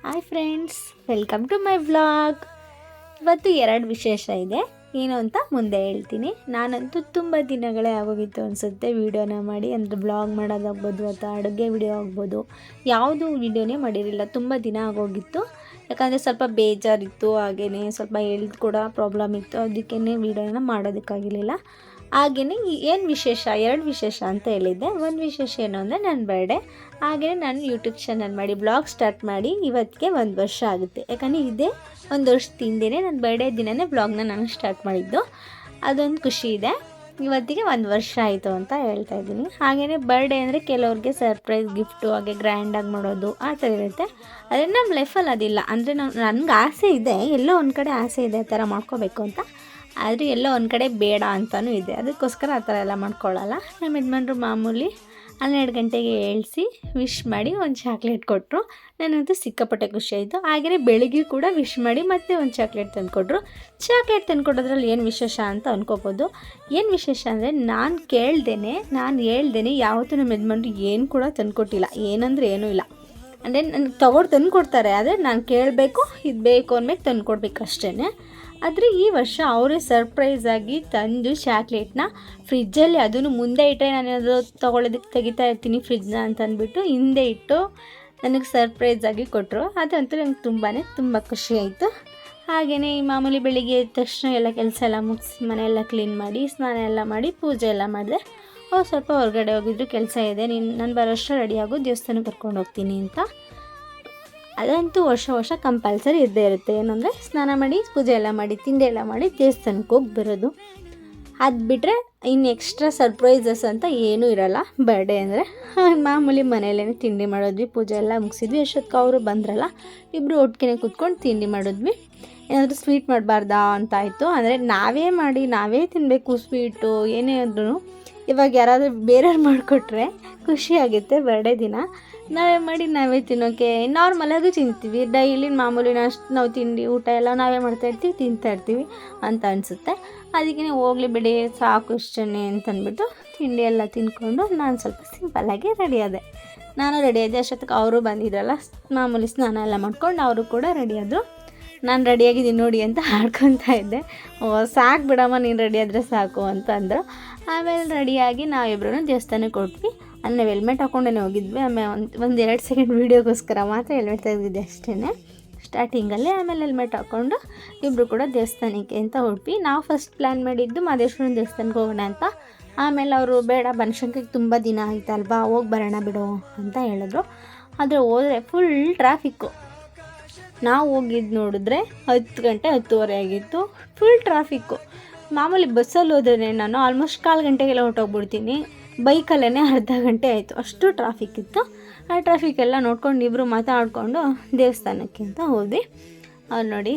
Hi friends, welcome to my vlog. ಇವತ್ತು 2 ವಿಶೇಷ ಇದೆ. ಏನು ಅಂತ ಮುಂದೆ ಹೇಳ್ತೀನಿ. ನಾನಂತೂ ತುಂಬ ದಿನಗಳೇ ಆಗೋಗಿತ್ತು ಅನಿಸುತ್ತೆ ವೀಡಿಯೋನ ಮಾಡಿ, ಅಂದರೆ ವ್ಲಾಗ್ ಮಾಡೋದಾಗ್ಬೋದು ಅಥವಾ ಅಡುಗೆ ವಿಡಿಯೋ ಆಗ್ಬೋದು, ಯಾವುದೂ ವೀಡಿಯೋನೇ ಮಾಡಿರಲಿಲ್ಲ. ತುಂಬ ದಿನ ಆಗೋಗಿತ್ತು. ಯಾಕಂದರೆ ಸ್ವಲ್ಪ ಬೇಜಾರಿತ್ತು, ಹಾಗೆಯೇ ಸ್ವಲ್ಪ ಹೆಲ್ತ್ ಕೂಡ ಪ್ರಾಬ್ಲಮ್ ಇತ್ತು. ಅದಕ್ಕೇ ವೀಡಿಯೋನ ಮಾಡೋದಕ್ಕಾಗಿರಲಿಲ್ಲ. ಹಾಗೆಯೇ ಏನು ವಿಶೇಷ, 2 ವಿಶೇಷ ಅಂತ ಹೇಳಿದ್ದೆ. ಒಂದು ವಿಶೇಷ ಏನು ಅಂದರೆ ನನ್ನ ಬರ್ಡೇ. ಹಾಗೆಯೇ ನಾನು ಯೂಟ್ಯೂಬ್ ಚಾನಲ್ ಮಾಡಿ ಬ್ಲಾಗ್ ಸ್ಟಾರ್ಟ್ ಮಾಡಿ ಇವತ್ತಿಗೆ 1 ವರ್ಷ ಆಗುತ್ತೆ. ಯಾಕಂದರೆ ಇದೇ 1 ವರ್ಷದ ಹಿಂದೆಯೇ ನನ್ನ ಬರ್ಡೇ ದಿನವೇ ಬ್ಲಾಗ್ನ ನಾನು ಸ್ಟಾರ್ಟ್ ಮಾಡಿದ್ದು. ಅದೊಂದು ಖುಷಿ ಇದೆ. ಇವತ್ತಿಗೆ 1 ವರ್ಷ ಆಯಿತು ಅಂತ ಹೇಳ್ತಾ ಇದ್ದೀನಿ. ಹಾಗೆಯೇ ಬರ್ಡೇ ಅಂದರೆ ಕೆಲವ್ರಿಗೆ ಸರ್ಪ್ರೈಸ್ ಗಿಫ್ಟು, ಹಾಗೆ ಗ್ರ್ಯಾಂಡಾಗಿ ಮಾಡೋದು ಆ ಥರ ಇರುತ್ತೆ. ಆದರೆ ನಮ್ಮ ಲೈಫಲ್ಲಿ ಅದಿಲ್ಲ. ಅಂದರೆ ನನಗೆ ಆಸೆ ಇದೆ, ಎಲ್ಲೋ ಒಂದು ಕಡೆ ಆಸೆ ಇದೆ ಆ ಥರ ಮಾಡ್ಕೋಬೇಕು ಅಂತ. ಆದರೆ ಎಲ್ಲೋ ಒಂದು ಕಡೆ ಬೇಡ ಅಂತಲೂ ಇದೆ. ಅದಕ್ಕೋಸ್ಕರ ಆ ಥರ ಎಲ್ಲ ಮಾಡ್ಕೊಳ್ಳಲ್ಲ. ನಮ್ಮ ಯಜಮಾನ್ರು ಮಾಮೂಲಿ 12 ಗಂಟೆಗೆ ಏಳಿಸಿ ವಿಶ್ ಮಾಡಿ ಒಂದು ಚಾಕ್ಲೇಟ್ ಕೊಟ್ಟರು. ನನಗಂತೂ ಸಿಕ್ಕಾಪಟ್ಟೆ ಖುಷಿಯಾಯಿತು. ಹಾಗೆಯೇ ಬೆಳಿಗ್ಗೆ ಕೂಡ ವಿಶ್ ಮಾಡಿ ಮತ್ತೆ ಒಂದು ಚಾಕ್ಲೇಟ್ ತಂದುಕೊಟ್ರು. ಚಾಕ್ಲೇಟ್ ತಂದುಕೊಡೋದ್ರಲ್ಲಿ ಏನು ವಿಶೇಷ ಅಂತ ಅಂದ್ಕೋಬೋದು. ಏನು ವಿಶೇಷ ಅಂದರೆ ನಾನು ಹೇಳ್ದೇನೆ ಯಾವತ್ತೂ ನಮ್ಮ ಯಜಮಾನ್ರು ಏನು ಕೂಡ ತಂದುಕೊಟ್ಟಿಲ್ಲ. ಏನಂದರೆ ಏನೂ ಇಲ್ಲ. ಅಂದರೆ ನನಗೆ ತಂದು ಕೊಡ್ತಾರೆ, ಆದರೆ ನಾನು ಕೇಳಬೇಕು, ಇದು ಬೇಕು ಅಂದ್ಮೇಲೆ ತಂದು ಕೊಡ್ಬೇಕು ಅಷ್ಟೇ. ಆದರೆ ಈ ವರ್ಷ ಅವರೇ ಸರ್ಪ್ರೈಸಾಗಿ ತಂದು ಚಾಕ್ಲೇಟ್ನ ಫ್ರಿಜ್ಜಲ್ಲಿ, ಅದನ್ನು ಮುಂದೆ ಇಟ್ಟರೆ ನಾನು ಅದು ತೆಗಿತಾ ಇರ್ತೀನಿ ಫ್ರಿಜ್ನ ಅಂತ ಅಂದ್ಬಿಟ್ಟು ಹಿಂದೆ ಇಟ್ಟು ನನಗೆ ಸರ್ಪ್ರೈಸಾಗಿ ಕೊಟ್ಟರು. ಅದಂತೂ ನನಗೆ ತುಂಬ ಖುಷಿಯಾಯಿತು. ಹಾಗೆಯೇ ಮಾಮೂಲಿ ಬೆಳಿಗ್ಗೆ ಎದ್ದ ತಕ್ಷಣ ಎಲ್ಲ ಕೆಲಸ ಎಲ್ಲ ಮುಗಿಸಿ ಮನೆಯೆಲ್ಲ ಕ್ಲೀನ್ ಮಾಡಿ ಸ್ನಾನ ಎಲ್ಲ ಮಾಡಿ ಪೂಜೆ ಎಲ್ಲ ಮಾಡಿದೆ. ಅವ್ರು ಸ್ವಲ್ಪ ಹೊರಗಡೆ ಹೋಗಿದ್ರು, ಕೆಲಸ ಇದೆ, ನಾನು ಬರೋಷ್ಟು ರೆಡಿಯಾಗೋ ದೇವಸ್ಥಾನಕ್ಕೆ ಕರ್ಕೊಂಡು ಹೋಗ್ತೀನಿ ಅಂತ. ಅದಂತೂ ವರ್ಷ ಕಂಪಲ್ಸರಿ ಇದ್ದೇ ಇರುತ್ತೆ. ಏನಂದರೆ ಸ್ನಾನ ಮಾಡಿ ಪೂಜೆ ಎಲ್ಲ ಮಾಡಿ ತಿಂಡಿ ಎಲ್ಲ ಮಾಡಿ ದೇವಸ್ಥಾನಕ್ಕೆ ಹೋಗಿ ಬರೋದು. ಅದು ಬಿಟ್ಟರೆ ಇನ್ನು ಎಕ್ಸ್ಟ್ರಾ ಸರ್ಪ್ರೈಸಸ್ ಅಂತ ಏನೂ ಇರೋಲ್ಲ ಬರ್ಡೇ ಅಂದರೆ. ಮಾಮೂಲಿ ಮನೆಯಲ್ಲೇ ತಿಂಡಿ ಮಾಡಿದ್ವಿ, ಪೂಜೆ ಎಲ್ಲ ಮುಗಿಸಿದ್ವಿ. ಅಷ್ಟೊತ್ತಿಗೆ ಅವರು ಬಂದ್ರಲ್ಲ, ಇಬ್ಬರು ಒಟ್ಟಿಗೆ ಕೂತ್ಕೊಂಡು ತಿಂಡಿ ಮಾಡಿದ್ವಿ. ಏನಾದರೂ ಸ್ವೀಟ್ ಮಾಡಬಾರ್ದಾ ಅಂತ ಆಯಿತು. ಅಂದರೆ ನಾವೇ ಮಾಡಿ ನಾವೇ ತಿನ್ನಬೇಕು ಸ್ವೀಟು ಏನೇ ಅಂದ್ರೂ. ಇವಾಗ ಯಾರಾದರೂ ಬೇರೆಯವ್ರು ಮಾಡಿಕೊಟ್ರೆ ಖುಷಿಯಾಗುತ್ತೆ. ಬರ್ಡೇ ದಿನ ನಾವೇ ಮಾಡಿ ನಾವೇ ತಿನ್ನೋಕ್ಕೆ ನಾರ್ಮಲಾಗಿ ತಿಂತೀವಿ. ಡೈಲಿ ಮಾಮೂಲಿ ನಾವು ತಿಂಡಿ ಊಟ ಎಲ್ಲ ನಾವೇ ಮಾಡ್ತಾಯಿರ್ತೀವಿ, ತಿಂತಾಯಿರ್ತೀವಿ ಅಂತ ಅನಿಸುತ್ತೆ. ಅದಕ್ಕೆ ಹೋಗಲಿ ಬಿಡಿ ಸಾಕು ಇಷ್ಟೇ ಅಂತಂದ್ಬಿಟ್ಟು ತಿಂಡಿ ಎಲ್ಲ ತಿಂದ್ಕೊಂಡು ನಾನು ಸ್ವಲ್ಪ ಸಿಂಪಲ್ಲಾಗಿ ರೆಡಿಯಾದೆ. ನಾನು ರೆಡಿಯಾದೆ. ಅಷ್ಟೊತ್ತಿಗೆ ಅವರು ಬಂದಿದ್ರಲ್ಲ, ಮಾಮೂಲಿ ಸ್ನಾನ ಎಲ್ಲ ಮಾಡ್ಕೊಂಡು ಅವರು ಕೂಡ ರೆಡಿಯಾದರು. ನಾನು ರೆಡಿಯಾಗಿದ್ದೀನಿ ನೋಡಿ ಅಂತ ಆಡ್ಕೊತಾ ಇದ್ದೆ. ಸಾಕು ಬಿಡಮ್ಮ, ನೀನು ರೆಡಿಯಾದರೆ ಸಾಕು ಅಂತ ಅಂದರು. ಆಮೇಲೆ ರೆಡಿಯಾಗಿ ನಾವಿಬ್ಬರೂ ದೇವಸ್ಥಾನಕ್ಕೆ ಕೊಟ್ವಿ. ಅಲ್ಲಿ ನಾವು ಹೆಲ್ಮೆಟ್ ಹಾಕ್ಕೊಂಡೇ ಹೋಗಿದ್ವಿ. ಆಮೇಲೆ ಒಂದು 2 ಸೆಕೆಂಡ್ ವೀಡಿಯೋಗೋಸ್ಕರ ಮಾತ್ರ ಹೆಲ್ಮೆಟ್ ತೆಗೆದಿದ್ದೆ ಅಷ್ಟೇ ಸ್ಟಾರ್ಟಿಂಗಲ್ಲಿ. ಆಮೇಲೆ ಹೆಲ್ಮೆಟ್ ಹಾಕ್ಕೊಂಡು ಇಬ್ಬರು ಕೂಡ ದೇವಸ್ಥಾನಕ್ಕೆ ಅಂತ ಹೊರಟ್ವಿ. ನಾವು ಫಸ್ಟ್ ಪ್ಲ್ಯಾನ್ ಮಾಡಿದ್ದು ಮಹದೇಶ್ವರನ ದೇವಸ್ಥಾನಕ್ಕೆ ಹೋಗೋಣ ಅಂತ. ಆಮೇಲೆ ಅವರು ಬೇಡ ಬನಶಂಕರಿಗೆ ತುಂಬ ದಿನ ಆಯ್ತಲ್ವಾ, ಹೋಗಿ ಬರೋಣ ಬಿಡು ಅಂತ ಹೇಳಿದ್ರು. ಆದರೆ ಹೋದರೆ ಫುಲ್ ಟ್ರಾಫಿಕ್ಕು. ನಾವು ಹೋಗಿದ್ದು ನೋಡಿದ್ರೆ 10 ಗಂಟೆ 10:30 ಆಗಿತ್ತು. Full traffic. ಮಾಮೂಲಿ ಬಸ್ಸಲ್ಲಿ ಹೋದ್ರೆ ನಾನು ಆಲ್ಮೋಸ್ಟ್ 1/4 ಗಂಟೆಗೆಲ್ಲ ಹೊರಟೋಗ್ಬಿಡ್ತೀನಿ. ಬೈಕಲ್ಲೇ ಅರ್ಧ ಗಂಟೆ ಆಯಿತು, ಅಷ್ಟು ಟ್ರಾಫಿಕ್ ಇತ್ತು. ಆ ಟ್ರಾಫಿಕೆಲ್ಲ ನೋಡ್ಕೊಂಡು ಇಬ್ಬರು ಮಾತಾಡಿಕೊಂಡು ದೇವಸ್ಥಾನಕ್ಕೆ ಅಂತ ಹೋದ್ವಿ. ಅವ್ರು ನೋಡಿ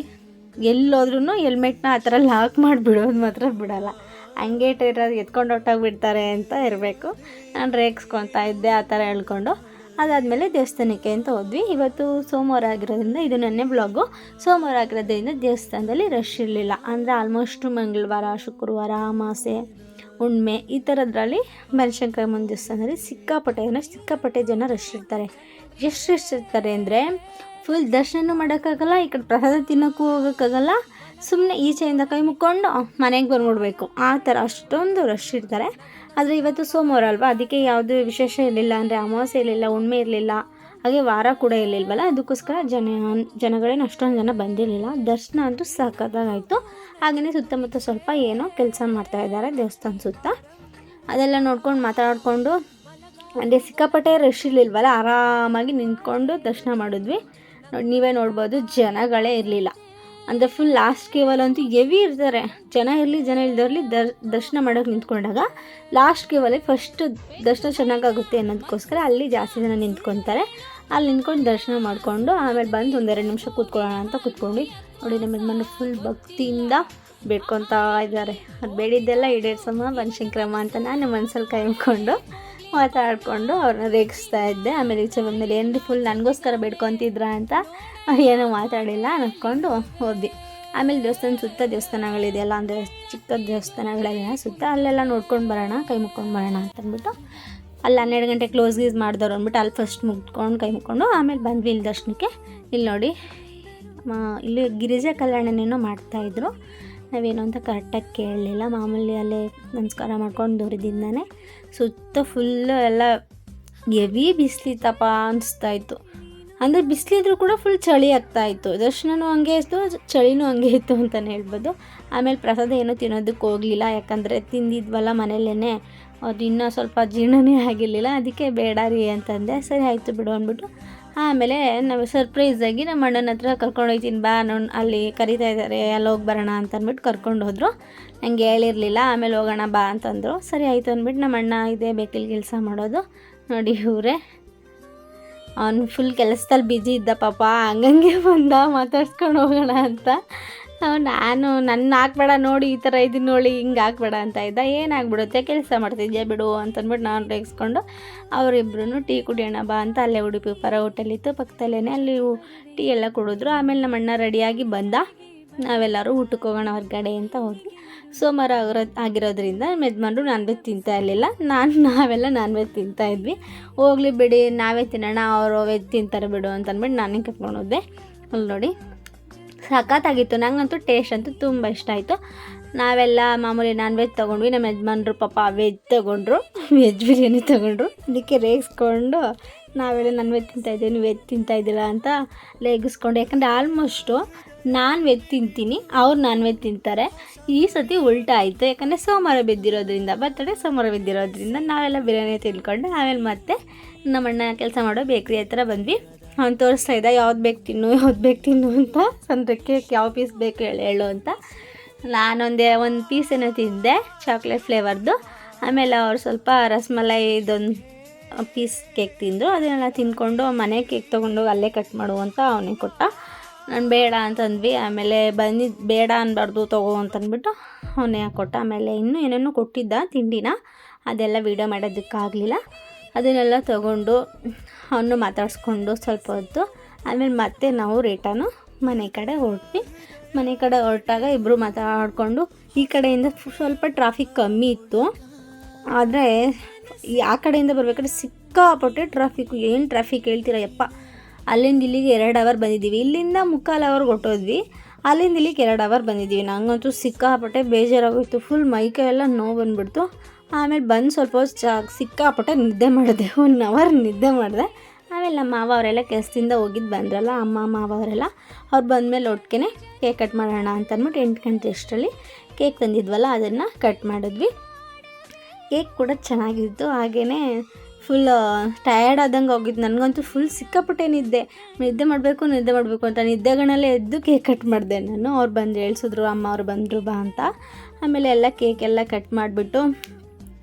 ಎಲ್ಲೋದ್ರೂ ಹೆಲ್ಮೆಟ್ನ ಆ ಥರ ಲಾಕ್ ಮಾಡಿಬಿಡೋದು ಮಾತ್ರ ಬಿಡೋಲ್ಲ. ಹಂಗೆ ಟೈರಾಗಿ ಎತ್ಕೊಂಡು ಹೊಟ್ಟೋಗ್ಬಿಡ್ತಾರೆ ಅಂತ ಇರಬೇಕು. ನಾನು ರೇಗಿಸ್ಕೊತಾ ಇದ್ದೆ ಆ ಥರ ಹೇಳ್ಕೊಂಡು. ಅದಾದಮೇಲೆ ದೇವಸ್ಥಾನಕ್ಕೆ ಅಂತ ಹೋದ್ವಿ. ಇವತ್ತು ಸೋಮವಾರ ಆಗಿರೋದ್ರಿಂದ, ಇದು ನನ್ನೇ ಬ್ಲಾಗು. ಸೋಮವಾರ ಆಗಿರೋದ್ರಿಂದ ದೇವಸ್ಥಾನದಲ್ಲಿ ರಶ್ ಇರಲಿಲ್ಲ. ಅಂದರೆ ಆಲ್ಮೋಸ್ಟ್ ಮಂಗಳವಾರ, ಶುಕ್ರವಾರ, ಅಮಾವಾಸ್ಯೆ, ಹುಣ್ಣಿಮೆ ಈ ಥರದ್ರಲ್ಲಿ ಬನಶಂಕರಮ್ಮನ ದೇವಸ್ಥಾನದಲ್ಲಿ ಸಿಕ್ಕಾಪಟ್ಟೆ ಜನ ರಶ್ ಇರ್ತಾರೆ. ಎಷ್ಟು ರಶ್ ಇರ್ತಾರೆ ಅಂದರೆ ಫುಲ್ ದರ್ಶನ ಮಾಡೋಕ್ಕಾಗಲ್ಲ, ಈ ಕಡೆ ಪ್ರಸಾದ ತಿನ್ನೋಕ್ಕೂ ಹೋಗೋಕ್ಕಾಗಲ್ಲ. ಸುಮ್ಮನೆ ಈಚೆಯಿಂದ ಕೈ ಮುಕ್ಕೊಂಡು ಮನೆಗೆ ಬಂದ್ಬಿಡ್ಬೇಕು, ಆ ಥರ ಅಷ್ಟೊಂದು ರಶ್ ಇರ್ತಾರೆ. ಆದರೆ ಇವತ್ತು ಸೋಮವಾರ ಅಲ್ವಾ, ಅದಕ್ಕೆ ಯಾವುದೇ ವಿಶೇಷ ಇರಲಿಲ್ಲ. ಅಂದರೆ ಅಮಾವಾಸ್ಯೆ ಇರಲಿಲ್ಲ, ಹುಣ್ಣಿಮೆ ಇರಲಿಲ್ಲ, ಹಾಗೆ ವಾರ ಕೂಡ ಇರಲಿಲ್ವಲ್ಲ, ಅದಕ್ಕೋಸ್ಕರ ಜನಗಳೇನು ಅಷ್ಟೊಂದು ಜನ ಬಂದಿರಲಿಲ್ಲ. ದರ್ಶನ ಅಂತೂ ಸಖತ್ತಾಗಾಯಿತು. ಹಾಗೆಯೇ ಸುತ್ತಮುತ್ತ ಸ್ವಲ್ಪ ಏನೋ ಕೆಲಸ ಮಾಡ್ತಾಯಿದ್ದಾರೆ ದೇವಸ್ಥಾನ ಸುತ್ತ. ಅದೆಲ್ಲ ನೋಡ್ಕೊಂಡು ಮಾತಾಡಿಕೊಂಡು, ಅಂದರೆ ಸಿಕ್ಕಾಪಟ್ಟೆ ರಶ್ ಇರಲಿಲ್ವಲ್ಲ, ಆರಾಮಾಗಿ ನಿಂತ್ಕೊಂಡು ದರ್ಶನ ಮಾಡಿದ್ವಿ. ನೀವೇ ನೋಡ್ಬೋದು, ಜನಗಳೇ ಇರಲಿಲ್ಲ. ಅಂದರೆ ಫುಲ್ ಲಾಸ್ಟ್ ಕೇವಲಂತೂ ಹೆವಿ ಇರ್ತಾರೆ. ಜನ ಇಲ್ದಿರಲಿ ದರ್ಶನ ಮಾಡೋಕ್ಕೆ ನಿಂತ್ಕೊಂಡಾಗ ಲಾಸ್ಟ್ ಕೇವಲ್ಲಿ ಫಸ್ಟ್ ದರ್ಶನ ಚೆನ್ನಾಗಾಗುತ್ತೆ ಅನ್ನೋದಕ್ಕೋಸ್ಕರ ಅಲ್ಲಿ ಜಾಸ್ತಿ ಜನ ನಿಂತ್ಕೊತಾರೆ. ಅಲ್ಲಿ ನಿಂತ್ಕೊಂಡು ದರ್ಶನ ಮಾಡಿಕೊಂಡು ಆಮೇಲೆ ಬಂದು 1-2 ನಿಮಿಷ ಕೂತ್ಕೊಳ್ಳೋಣ ಅಂತ ಕೂತ್ಕೊಂಡು ನೋಡಿ, ನಮ್ಮ ಯಜಮಾನ್ರು ಫುಲ್ ಭಕ್ತಿಯಿಂದ ಬೇಡ್ಕೊತಾ ಇದ್ದಾರೆ. ಅದು ಬೇಡಿದ್ದೆಲ್ಲ ಈಡೇರಿಸಮ್ಮ ಬನಶಂಕರಮ್ಮ ಅಂತ ನಾನು ಮನಸ್ಸಲ್ಲಿ ಕೈ ಮುಕ್ಕೊಂಡು ಮಾತಾಡಿಕೊಂಡು ಅವ್ರನ್ನ ರೇಗಿಸ್ತಾ ಇದ್ದೆ. ಆಮೇಲೆ ಈಚೆ ಬಂದಮೇಲೆ ಏನ್ರಿ ಫುಲ್ ನನಗೋಸ್ಕರ ಬೇಡ್ಕೊತಿದ್ರ ಅಂತ ಏನೋ ಮಾತಾಡಿಲ್ಲ ನಕ್ಕೊಂಡು ಹೋದ್ವಿ. ಆಮೇಲೆ ದೇವಸ್ಥಾನ ಸುತ್ತ ದೇವಸ್ಥಾನಗಳಿದೆಯಲ್ಲ, ಅಂದರೆ ಚಿಕ್ಕ ದೇವಸ್ಥಾನಗಳೆಲ್ಲ ಸುತ್ತ ಅಲ್ಲೆಲ್ಲ ನೋಡ್ಕೊಂಡು ಬರೋಣ, ಕೈ ಮುಕ್ಕೊಂಡು ಬರೋಣ ಅಂತಂದ್ಬಿಟ್ಟು ಅಲ್ಲಿ 12 ಗಂಟೆ ಕ್ಲೋಸ್ ಗೀಸ್ ಮಾಡಿದವ್ರು ಅಂದ್ಬಿಟ್ಟು ಅಲ್ಲಿ ಫಸ್ಟ್ ಮುಗ್ಕೊಂಡು ಕೈ ಮುಕ್ಕೊಂಡು ಆಮೇಲೆ ಬಂದ್ವಿ ಇಲ್ಲಿ ದರ್ಶನಕ್ಕೆ. ಇಲ್ಲಿ ನೋಡಿ ಇಲ್ಲಿ ಗಿರಿಜಾ ಕಲ್ಯಾಣನೇನೋ ಮಾಡ್ತಾಯಿದ್ರು. ನಾವೇನು ಅಂತ ಕರೆಕ್ಟಾಗಿ ಕೇಳಲಿಲ್ಲ. ಮಾಮೂಲಿ ಅಲ್ಲೇ ನಮಸ್ಕಾರ ಮಾಡ್ಕೊಂಡು ದೂರದಿಂದನೇ ಸುತ್ತ ಫುಲ್ಲು ಎಲ್ಲ ಹೆವಿ ಬಿಸಿಲಿತ್ತಪ್ಪ ಅನಿಸ್ತಾಯಿತ್ತು. ಅಂದರೆ ಬಿಸಿಲಿದ್ರು ಕೂಡ ಫುಲ್ ಚಳಿ ಆಗ್ತಾಯಿತ್ತು. ದರ್ಶನವೂ ಹಂಗೆ ಇತ್ತು, ಚಳಿನೂ ಹಂಗೆ ಇತ್ತು ಅಂತಲೇ ಹೇಳ್ಬೋದು. ಆಮೇಲೆ ಪ್ರಸಾದ ಏನೂ ತಿನ್ನೋದಕ್ಕೆ ಹೋಗಲಿಲ್ಲ, ಯಾಕಂದರೆ ತಿಂದಿದ್ವಲ್ಲ ಮನೆಯಲ್ಲೇ, ಅದು ಇನ್ನೂ ಸ್ವಲ್ಪ ಜೀರ್ಣನೇ ಆಗಿರಲಿಲ್ಲ. ಅದಕ್ಕೆ ಬೇಡ ರೀ ಅಂತಂದೆ. ಸರಿ ಆಯಿತು ಬಿಡು ಅಂದ್ಬಿಟ್ಟು ಆಮೇಲೆ ನಾವು ಸರ್ಪ್ರೈಸಾಗಿ ನಮ್ಮ ಅಣ್ಣನ ಹತ್ರ ಕರ್ಕೊಂಡು ಹೋಗ್ತೀನಿ ಬಾ, ಅಲ್ಲಿ ಕರಿತಾ ಇದ್ದಾರೆ, ಅಲ್ಲಿ ಹೋಗಿ ಬರೋಣ ಅಂತ ಅಂದ್ಬಿಟ್ಟು ಕರ್ಕೊಂಡು ಹೋದರು. ನನಗೆ ಹೇಳಿರಲಿಲ್ಲ. ಆಮೇಲೆ ಹೋಗೋಣ ಬಾ ಅಂತಂದರು. ಸರಿ ಆಯಿತು ಅಂದ್ಬಿಟ್ಟು ನಮ್ಮ ಅಣ್ಣ ಇದೇ ಬೇಕಲ್ಲಿ ಕೆಲಸ ಮಾಡೋದು. ನೋಡಿ ಇವರೇ, ಅವನು ಫುಲ್ ಕೆಲಸದಲ್ಲಿ ಬ್ಯುಸಿ ಇದ್ದ ಪಾಪ. ಹಂಗಂಗೆ ಬಂದ ಮಾತಾಡ್ಸ್ಕೊಂಡು ಹೋಗೋಣ ಅಂತ. ನಾನು ನನ್ನ ಹಾಕ್ಬೇಡ ನೋಡಿ, ಈ ಥರ ಇದನ್ನು ನೋಡಿ ಹಿಂಗೆ ಹಾಕ್ಬೇಡ ಅಂತ ಇದ್ದ. ಏನಾಗ್ಬಿಡುತ್ತೆ, ಕೆಲಸ ಮಾಡ್ತಿದ್ಯಾ ಬಿಡು ಅಂತಂದ್ಬಿಟ್ಟು ನಾನು ರೇಗಿಸ್ಕೊಂಡು ಅವರಿಬ್ರು ಟೀ ಕುಡಿಯೋಣ ಬಾ ಅಂತ ಅಲ್ಲೇ ಉಡುಪಿ ಪರ ಹೋಟೆಲಿತ್ತು ಪಕ್ಕದಲ್ಲೇ, ಅಲ್ಲಿ ಟೀ ಎಲ್ಲ ಕುಡಿದ್ರು. ಆಮೇಲೆ ನಮ್ಮ ಅಣ್ಣ ರೆಡಿಯಾಗಿ ಬಂದ. ನಾವೆಲ್ಲರೂ ಊಟಕ್ಕೆ ಹೋಗೋಣ ಹೊರಗಡೆ ಅಂತ ಹೋದ್ವಿ. ಸೋಮವಾರ ಆಗಿರೋದ್ರಿಂದ ಯಜಮಾನ್ರು ನಾನ್ ವೆಜ್ ತಿಂತಾ ಇರಲಿಲ್ಲ. ನಾವೆಲ್ಲ ನಾನ್ ವೆಜ್ ತಿಂತಾಯಿದ್ವಿ. ಹೋಗ್ಲಿ ಬಿಡಿ, ನಾವೇ ತಿನ್ನೋಣ, ಅವರು ವೆಜ್ ತಿಂತಾರೆ ಬಿಡು ಅಂತಂದ್ಬಿಟ್ಟು ನಾನೇ ಕರ್ಕೊಂಡು ಹೋದೆ. ಅಲ್ಲಿ ನೋಡಿ ಸಖತ್ತಾಗಿತ್ತು. ನಂಗಂತೂ ಟೇಸ್ಟ್ ಅಂತೂ ತುಂಬ ಇಷ್ಟ ಆಯಿತು. ನಾವೆಲ್ಲ ಮಾಮೂಲಿ ನಾನ್ ವೆಜ್ ತೊಗೊಂಡ್ವಿ. ನಮ್ಮ ಯಜಮಾನ್ರು ಪಾಪ ವೆಜ್ ತೊಗೊಂಡ್ರು, ವೆಜ್ ಬಿರಿಯಾನಿ ತೊಗೊಂಡ್ರು. ಅದಕ್ಕೆ ರೇಗಿಸ್ಕೊಂಡು ನಾವೆಲ್ಲ ನಾನ್ ವೆಜ್ ತಿಂತಾಯಿದ್ದೀವಿ, ನೀವು ವೆಜ್ ತಿಂತಾಯಿದ್ದೀರಾ ಅಂತ ರೇಗಿಸ್ಕೊಂಡು. ಯಾಕಂದರೆ ಆಲ್ಮೋಸ್ಟು ನಾನು ವೆಜ್ ತಿಂತೀನಿ, ಅವ್ರು ನಾನ್ ವೆಜ್ ತಿಂತಾರೆ. ಈ ಸತಿ ಉಲ್ಟಾ ಆಯಿತು. ಯಾಕಂದರೆ ಸೋಮವಾರ ಬಿದ್ದಿರೋದ್ರಿಂದ, ಬರ್ತಡೇ ಸೋಮವಾರ ಬಿದ್ದಿರೋದ್ರಿಂದ ನಾವೆಲ್ಲ ಬಿರಿಯಾನಿ ತಿಳ್ಕೊಂಡು ಆಮೇಲೆ ಮತ್ತೆ ನಮ್ಮ ಅಣ್ಣ ಕೆಲಸ ಮಾಡೋ ಬೇಕ್ರಿ ಹತ್ರ ಬಂದ್ವಿ. ಅವ್ನು ತೋರಿಸ್ತಾ ಇದ್ದ ಯಾವ್ದು ಬೇಕು ತಿನ್ನು ಅಂತ. ಸಂದ್ರಕ್ಕೆ ಯಾವ ಪೀಸ್ ಬೇಕು ಹೇಳು ಅಂತ. ನಾನೊಂದು ಪೀಸ್ ಏನೋ ತಿಂದೆ, ಚಾಕ್ಲೇಟ್ ಫ್ಲೇವರ್ದು. ಆಮೇಲೆ ಅವ್ರು ಸ್ವಲ್ಪ ರಸಮಲೈ ಇದೊಂದು ಪೀಸ್ ಕೇಕ್ ತಿಂದರು. ಅದನ್ನೆಲ್ಲ ತಿಂದ್ಕೊಂಡು ಮನೆ ಕೇಕ್ ತೊಗೊಂಡೋಗಿ ಅಲ್ಲೇ ಕಟ್ ಮಾಡುವಂತ ಅವನಿಗೆ ಕೊಟ್ಟ. ನಾನು ಬೇಡ ಅಂತಂದ್ವಿ. ಆಮೇಲೆ ಬಂದಿದ್ದು ಬೇಡ ಅನ್ಬಾರ್ದು ತಗೋ ಅಂತಂದ್ಬಿಟ್ಟು ಅವನೇ ಕೊಟ್ಟ. ಆಮೇಲೆ ಇನ್ನೂ ಏನೇನೋ ಕೊಟ್ಟಿದ್ದ ತಿಂಡಿನ, ಅದೆಲ್ಲ ವೀಡಿಯೋ ಮಾಡೋದಕ್ಕಾಗಲಿಲ್ಲ. ಅದನ್ನೆಲ್ಲ ತೊಗೊಂಡು ಅವನು ಮಾತಾಡಿಸ್ಕೊಂಡು ಸ್ವಲ್ಪ ಹೊತ್ತು ಆಮೇಲೆ ಮತ್ತೆ ನಾವು ರಿಟರ್ನು ಮನೆ ಕಡೆ ಹೊರಟ್ವಿ. ಮನೆ ಕಡೆ ಹೊರಟಾಗ ಇಬ್ಬರು ಮಾತಾಡಿಕೊಂಡು, ಈ ಕಡೆಯಿಂದ ಸ್ವಲ್ಪ ಟ್ರಾಫಿಕ್ ಕಮ್ಮಿ ಇತ್ತು. ಆದರೆ ಆ ಕಡೆಯಿಂದ ಬರಬೇಕಾದ್ರೆ ಸಿಕ್ಕಾಪಟ್ಟೆ ಟ್ರಾಫಿಕ್ಕು. ಏನು ಟ್ರಾಫಿಕ್ ಹೇಳ್ತೀರಾ ಯಪ್ಪ. ಅಲ್ಲಿಂದ ಇಲ್ಲಿಗೆ 2 ಅವರ್ ಬಂದಿದ್ದೀವಿ. ಇಲ್ಲಿಂದ 3/4 ಅವರ್ ಹೊಟ್ಟೋದ್ವಿ. ಅಲ್ಲಿಂದ ಇಲ್ಲಿಗೆ 2 ಅವರ್ ಬಂದಿದ್ದೀವಿ. ನಂಗಂತೂ ಸಿಕ್ಕಾಪಟ್ಟೆ ಬೇಜಾರಾಗೋಯ್ತು. ಫುಲ್ ಮೈಕೈ ಎಲ್ಲ ನೋವು ಬಂದುಬಿಡ್ತು. ಆಮೇಲೆ ಬಂದು ಸ್ವಲ್ಪ ಹೊತ್ತು ಸಿಕ್ಕಾಪಟ್ಟೆ ನಿದ್ದೆ ಮಾಡಿದೆ. 1 ಅವರ್ ನಿದ್ದೆ ಮಾಡಿದೆ. ಆಮೇಲೆ ನಮ್ಮ ಮಾವ ಅವರೆಲ್ಲ ಕೆಲಸದಿಂದ ಹೋಗಿದ್ದು ಬಂದ್ರಲ್ಲ, ಅಮ್ಮ ಮಾವ ಅವರೆಲ್ಲ, ಅವ್ರು ಬಂದಮೇಲೆ ಒಟ್ಟಿಗೆ ಕೇಕ್ ಕಟ್ ಮಾಡೋಣ ಅಂತ ಅಂದ್ಬಿಟ್ಟು 8 ಗಂಟೆ ಅಷ್ಟರಲ್ಲಿ ಕೇಕ್ ತಂದಿದ್ವಲ್ಲ ಅದನ್ನು ಕಟ್ ಮಾಡಿದ್ವಿ. ಕೇಕ್ ಕೂಡ ಚೆನ್ನಾಗಿತ್ತು. ಹಾಗೆಯೇ ಫುಲ್ ಟಯರ್ಡ್ ಆದಂಗೆ ಹೋಗಿದ್ದು. ನನಗಂತೂ ಫುಲ್ ಸಿಕ್ಕಾಪಟ್ಟೆ ನಿದ್ದೆ ಮಾಡಬೇಕು ಅಂತ ನಿದ್ದೆಗಳಲ್ಲೇ ಎದ್ದು ಕೇಕ್ ಕಟ್ ಮಾಡಿದೆ ನಾನು. ಅವ್ರು ಬಂದು ಹೇಳ್ಸಿದ್ರು, ಅಮ್ಮ ಅವ್ರು ಬಂದರು ಬಾ ಅಂತ. ಆಮೇಲೆ ಎಲ್ಲ ಕೇಕೆಲ್ಲ ಕಟ್ ಮಾಡಿಬಿಟ್ಟು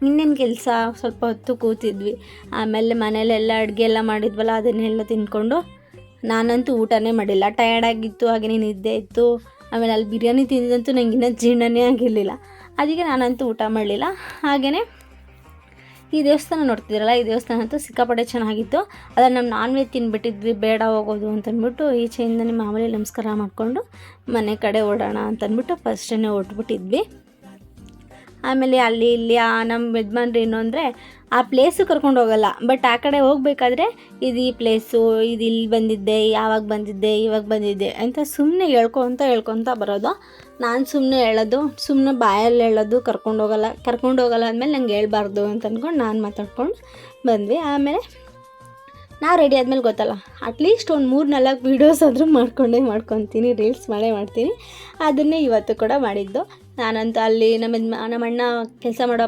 ಇನ್ನೇನು ಕೆಲಸ ಸ್ವಲ್ಪ ಹೊತ್ತು ಕೂತಿದ್ವಿ. ಆಮೇಲೆ ಮನೇಲೆಲ್ಲ ಅಡುಗೆ ಎಲ್ಲ ಮಾಡಿದ್ವಲ್ಲ ಅದನ್ನೆಲ್ಲ ತಿಂದ್ಕೊಂಡು, ನಾನಂತೂ ಊಟನೇ ಮಾಡಿಲ್ಲ, ಟಯರ್ಡಾಗಿತ್ತು. ಹಾಗೆಯೇ ನಿದ್ದೆ ಇತ್ತು. ಆಮೇಲೆ ಅಲ್ಲಿ ಬಿರಿಯಾನಿ ತಿಂದಿದಂತೂ ನಂಗೆ ಇನ್ನೂ ಜೀರ್ಣನೇ ಆಗಿರಲಿಲ್ಲ. ಅದಕ್ಕೆ ನಾನಂತೂ ಊಟ ಮಾಡಲಿಲ್ಲ. ಹಾಗೆಯೇ ಈ ದೇವಸ್ಥಾನ ನೋಡ್ತಿದ್ದೀರಲ್ಲ, ಈ ದೇವಸ್ಥಾನ ಅಂತೂ ಸಿಕ್ಕಾಪಟ್ಟೆ ಚೆನ್ನಾಗಿತ್ತು. ಅದನ್ನು ನಾವು ನಾನ್ ವೆಜ್ ತಿಂದುಬಿಟ್ಟಿದ್ವಿ, ಬೇಡ ಹೋಗೋದು ಅಂತಂದ್ಬಿಟ್ಟು ಈಚೆಯಿಂದನೇ ಮಾಮೂಲಿ ನಮಸ್ಕಾರ ಮಾಡಿಕೊಂಡು ಮನೆ ಕಡೆ ಓಡೋಣ ಅಂತಂದ್ಬಿಟ್ಟು ಫಸ್ಟೇ ಹೊರಟ್ಬಿಟ್ಟಿದ್ವಿ. ಆಮೇಲೆ ಅಲ್ಲಿ ಇಲ್ಲಿ ನಮ್ಮ ಯಜಮಾನ್ರು ಏನು ಅಂದರೆ ಆ ಪ್ಲೇಸು ಕರ್ಕೊಂಡು ಹೋಗಲ್ಲ. ಬಟ್ ಆ ಕಡೆ ಹೋಗಬೇಕಾದ್ರೆ ಇದು ಈ ಪ್ಲೇಸು, ಇದು ಇಲ್ಲಿ ಬಂದಿದ್ದೆ, ಯಾವಾಗ ಬಂದಿದ್ದೆ, ಇವಾಗ ಬಂದಿದ್ದೆ ಅಂತ ಸುಮ್ಮನೆ ಹೇಳ್ಕೊತ ಬರೋದು. ನಾನು ಸುಮ್ಮನೆ ಹೇಳೋದು, ಸುಮ್ಮನೆ ಬಾಯಲ್ಲಿ ಹೇಳೋದು, ಕರ್ಕೊಂಡು ಹೋಗಲ್ಲ ಅಂದಮೇಲೆ ನಂಗೆ ಹೇಳ್ಬಾರ್ದು ಅಂತ ಅಂದ್ಕೊಂಡು ನಾನು ಮಾತಾಡ್ಕೊಂಡು ಬಂದ್ವಿ. ಆಮೇಲೆ ನಾವು ರೆಡಿ ಆದಮೇಲೆ ಗೊತ್ತಲ್ಲ, ಅಟ್ಲೀಸ್ಟ್ ಒಂದು 3-4 ವೀಡಿಯೋಸ್ ಆದರೂ ಮಾಡ್ಕೊತೀನಿ, ರೀಲ್ಸ್ ಮಾಡ್ತೀನಿ. ಅದನ್ನೇ ಇವತ್ತು ಕೂಡ ಮಾಡಿದ್ದು. ನಾನಂತೂ ಅಲ್ಲಿ ನಮ್ಮ ಅಣ್ಣ ಕೆಲಸ ಮಾಡೋ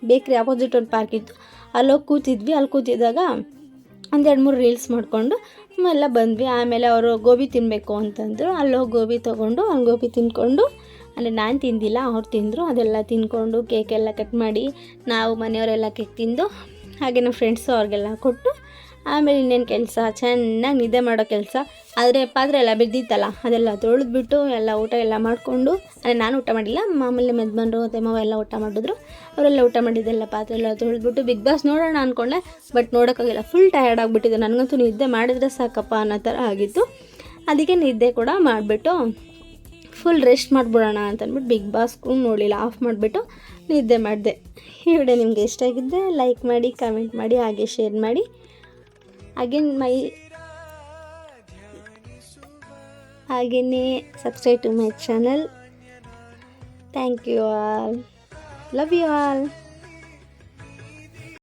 ಬೇಕ್ರಿ ಆಪೋಸಿಟ್ ಒಂದು ಪಾರ್ಕ್ ಇತ್ತು, ಅಲ್ಲೋಗಿ ಕೂತಿದ್ವಿ. ಅಲ್ಲಿ ಕೂತಿದ್ದಾಗ 1-2-3 ರೀಲ್ಸ್ ಮಾಡಿಕೊಂಡು ಎಲ್ಲ ಬಂದ್ವಿ. ಆಮೇಲೆ ಅವರು ಗೋಬಿ ತಿನ್ನಬೇಕು ಅಂತಂದರು. ಅಲ್ಲೋಗಿ ಗೋಬಿ ತೊಗೊಂಡು ಅಲ್ಲಿ ಗೋಬಿ ತಿಂದ್ಕೊಂಡು, ಅಂದರೆ ನಾನು ತಿಂದಿಲ್ಲ, ಅವ್ರು ತಿಂದರು. ಅದೆಲ್ಲ ತಿಂದ್ಕೊಂಡು ಕೇಕೆಲ್ಲ ಕಟ್ ಮಾಡಿ ನಾವು ಮನೆಯವರೆಲ್ಲ ಕೇಕ್ ತಿಂದು, ಹಾಗೆ ನಮ್ಮ ಫ್ರೆಂಡ್ಸು ಅವ್ರಿಗೆಲ್ಲ ಕೊಟ್ಟು, ಆಮೇಲೆ ಇನ್ನೇನು ಕೆಲಸ, ಚೆನ್ನಾಗಿ ನಿದ್ದೆ ಮಾಡೋ ಕೆಲಸ. ಆದರೆ ಪಾತ್ರೆ ಎಲ್ಲ ಬಿದ್ದಿತ್ತಲ್ಲ, ಅದೆಲ್ಲ ತೊಳೆದ್ಬಿಟ್ಟು ಎಲ್ಲ ಊಟ ಎಲ್ಲ ಮಾಡಿಕೊಂಡು, ಅಂದರೆ ನಾನು ಊಟ ಮಾಡಿಲ್ಲ, ಮಾಮೂಲಿ ಯಜಮಾನ್ರು ಮತ್ತು ಮಾವ ಎಲ್ಲ ಊಟ ಮಾಡಿದ್ರು. ಅವರೆಲ್ಲ ಊಟ ಮಾಡಿದ್ದೆಲ್ಲ ಪಾತ್ರೆ ಎಲ್ಲ ತೊಳೆದ್ಬಿಟ್ಟು ಬಿಗ್ ಬಾಸ್ ನೋಡೋಣ ಅಂದ್ಕೊಂಡೆ. ಬಟ್ ನೋಡೋಕ್ಕಾಗಿಲ್ಲ, ಫುಲ್ ಟಯರ್ಡ್ ಆಗಿಬಿಟ್ಟಿದೆ. ನನಗಂತೂ ನಿದ್ದೆ ಮಾಡಿದ್ರೆ ಸಾಕಪ್ಪ ಅನ್ನೋ ಥರ ಆಗಿತ್ತು. ಅದಕ್ಕೆ ನಿದ್ದೆ ಕೂಡ ಮಾಡಿಬಿಟ್ಟು ಫುಲ್ ರೆಸ್ಟ್ ಮಾಡಿಬಿಡೋಣ ಅಂತಂದ್ಬಿಟ್ಟು ಬಿಗ್ ಬಾಸ್ಗೂ ನೋಡಲಿಲ್ಲ, ಆಫ್ ಮಾಡಿಬಿಟ್ಟು ನಿದ್ದೆ ಮಾಡಿದೆ. ಈ ವಿಡಿಯೋ ನಿಮಗೆ ಇಷ್ಟ ಆಗಿದ್ದರೆ ಲೈಕ್ ಮಾಡಿ, ಕಮೆಂಟ್ ಮಾಡಿ, ಹಾಗೆ ಶೇರ್ ಮಾಡಿ. ಹಾಗೆಯೇ subscribe to my channel. Thank you all. Love you all.